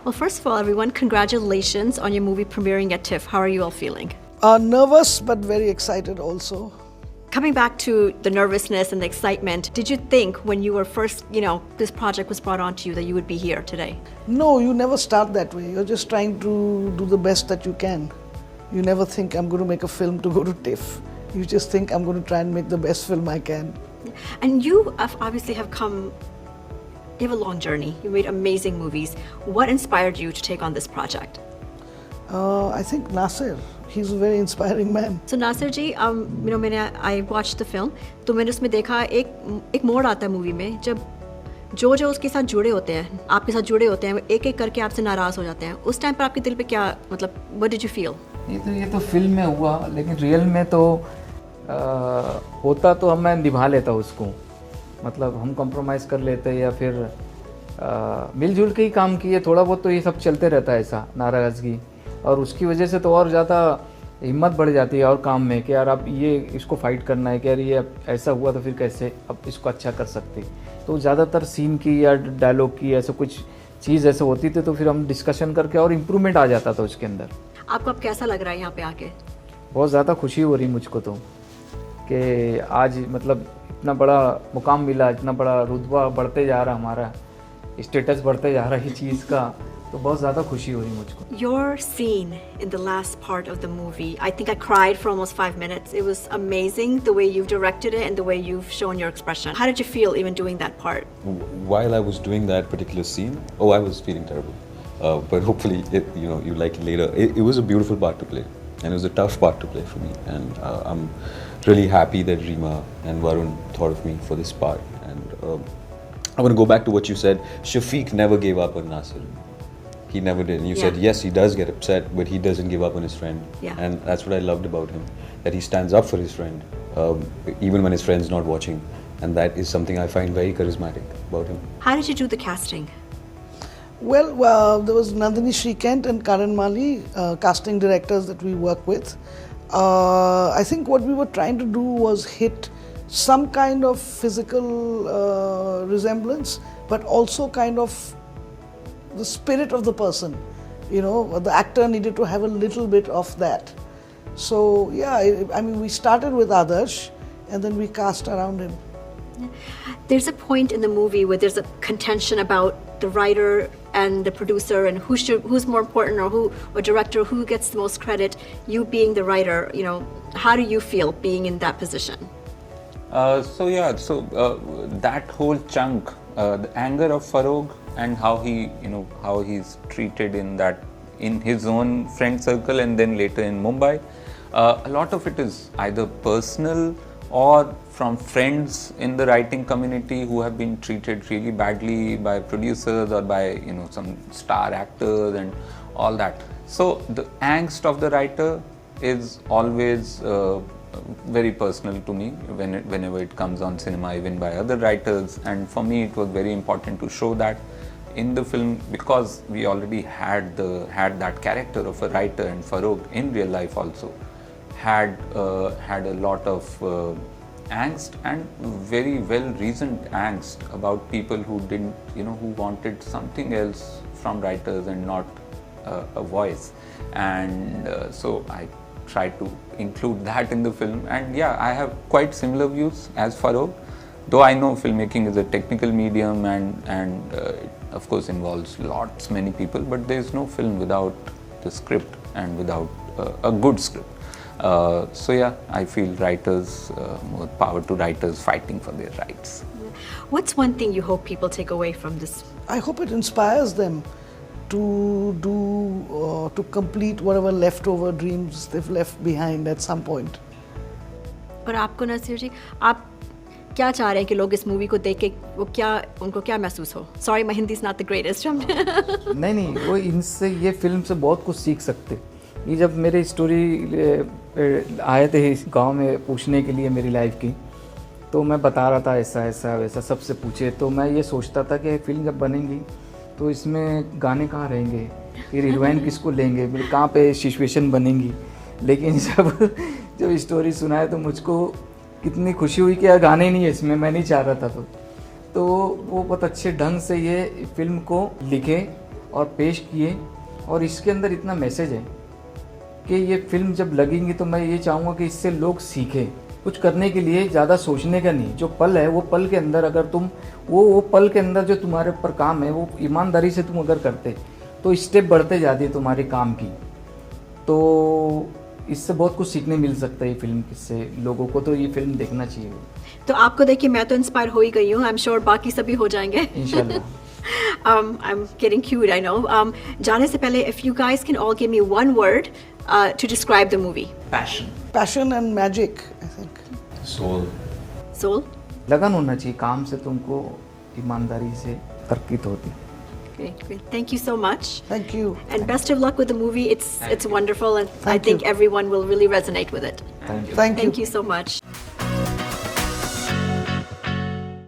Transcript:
Well, first of all, everyone, congratulations on your movie premiering at TIFF. How are you all feeling? Nervous but very excited also. Coming back to the nervousness and the excitement, did you think when you were first, this project was brought on to you that you would be here today? No, you never start that way. You're just trying to do the best that you can. You never think I'm going to make a film to go to TIFF. You just think I'm going to try and make the best film I can. And you obviously you have a long journey. You made amazing movies. What inspired you to take on this project? I think Nasir. He's a very inspiring man. So Nasir ji, I watched the film. तो मैंने उसमें देखा एक मोड़ आता है movie में जब जो उसके साथ जुड़े होते हैं, आपके साथ जुड़े होते हैं, एक एक करके आपसे नाराज हो जाते हैं. उस टाइम पर आपके दिल पे क्या what did you feel? ये तो फिल्म में हुआ, लेकिन रियल में तो होता तो मैं निभा लेता उसको. मतलब हम कॉम्प्रोमाइज़ कर लेते या फिर मिलजुल के ही काम किए. थोड़ा बहुत तो ये सब चलते रहता है ऐसा नाराज़गी, और उसकी वजह से तो और ज़्यादा हिम्मत बढ़ जाती है और काम में कि यार अब ये इसको फाइट करना है कि यार ये ऐसा हुआ तो फिर कैसे अब इसको अच्छा कर सकते. तो ज़्यादातर सीन की या डायलॉग की ऐसा कुछ चीज़ ऐसे होती थी तो फिर हम डिस्कशन करके और इम्प्रूवमेंट आ जाता था उसके अंदर. आपको अब कैसा लग रहा है यहाँ पे आके? बहुत ज़्यादा खुशी हो रही मुझको तो कि आज मतलब इतना बड़ा मुकाम मिला, इतना बड़ा रुतबा बढ़ते जा रहा, हमारा स्टेटस बढ़ते जा रहा है चीज़ का, तो बहुत ज़्यादा खुशी हो रही मुझको. Your scene in the last part of the movie, I think I cried for almost 5 minutes. It was amazing the way you've directed it and the way you've shown your expression. How did you feel even doing that part? While I was doing that particular scene, I was feeling terrible. But hopefully, you like it later. It was a beautiful part to play, and it was a tough part to play for me. And I'm really happy that Reema and Varun thought of me for this part. And I want to go back to what you said. Shafiq never gave up on Nasir. He never did. And you said, yes, he does get upset, but he doesn't give up on his friend. Yeah. And that's what I loved about him, that he stands up for his friend, even when his friend's not watching. And that is something I find very charismatic about him. How did you do the casting? Well, there was Nandini Shrikant and Karan Mali, casting directors that we work with. I think what we were trying to do was hit some kind of physical resemblance, but also kind of the spirit of the person. The actor needed to have a little bit of that. So yeah, we started with Adarsh and then we cast around him. There's a point in the movie where there's a contention about the writer and the producer and who's more important, or director, who gets the most credit. You being the writer, how do you feel being in that position? That whole chunk, the anger of Farrokh and how he's treated in his own friend circle and then later in Mumbai, a lot of it is either personal or from friends in the writing community who have been treated really badly by producers or by some star actors and all that. So the angst of the writer is always very personal to me whenever it comes on cinema, even by other writers. And for me, it was very important to show that in the film, because we already had that character of a writer, and Farrokh in real life also had a lot of angst, and very well reasoned angst about people who didn't, who wanted something else from writers and not a voice. And so I tried to include that in the film. And yeah, I have quite similar views as Farrokh, though I know filmmaking is a technical medium and it of course involves many people, but there is no film without the script and without a good script. So yeah, I feel writers, more power to writers fighting for their rights. What's one thing you hope people take away from this? I hope it inspires them to complete whatever leftover dreams they've left behind at some point. और आपको नसीर जी, आप क्या चाह रहे हैं कि लोग इस मूवी को देख के उनको क्या महसूस हो? Sorry, my Hindi is not the greatest. नहीं, वो इनसे ये फिल्म से बहुत कुछ सीख सकते. ये जब मेरे स्टोरी आए थे इस गांव में पूछने के लिए मेरी लाइफ की, तो मैं बता रहा था ऐसा वैसा सबसे पूछे, तो मैं ये सोचता था कि फिल्म जब बनेगी तो इसमें गाने कहाँ रहेंगे, फिर हीरोइन किसको लेंगे, फिर कहाँ पे सिचुएशन बनेंगी. लेकिन जब स्टोरी सुनाए तो मुझको कितनी खुशी हुई कि यार गाने नहीं है इसमें, मैं नहीं चाह रहा था. तो वो बहुत अच्छे ढंग से ये फिल्म को लिखे और पेश किए, और इसके अंदर इतना मैसेज है कि ये फिल्म जब लगेंगी तो मैं ये चाहूँगा कि इससे लोग सीखें कुछ करने के लिए, ज़्यादा सोचने का नहीं। जो पल है वो पल के अंदर अगर तुम वो पल के अंदर जो तुम्हारे ऊपर काम है वो ईमानदारी से तुम अगर करते तो स्टेप बढ़ते जाती है तुम्हारे काम की। तो इससे बहुत कुछ सीखने मिल सकता है ये फिल्म से लोगों को, तो ये फिल्म देखना चाहिए तो आपको देखिए मैं तो इंस्पायर हो ही गई हूँ, आई एम श्योर बाकी सभी हो जाएंगे। इंशाल्लाह। I'm getting cute, I know. जाने से पहले, if you guys can all give me one word to describe the movie. Passion and magic, I think. Soul. Soul? लगन होना चाहिए काम से, तुमको ईमानदारी से तरक्की तो होती है। Great, great. Thank you so much. Thank you. And best of luck with the movie. It's wonderful, and I Thank think you. everyone will really resonate with it. Thank you. Thank you. Thank you so much.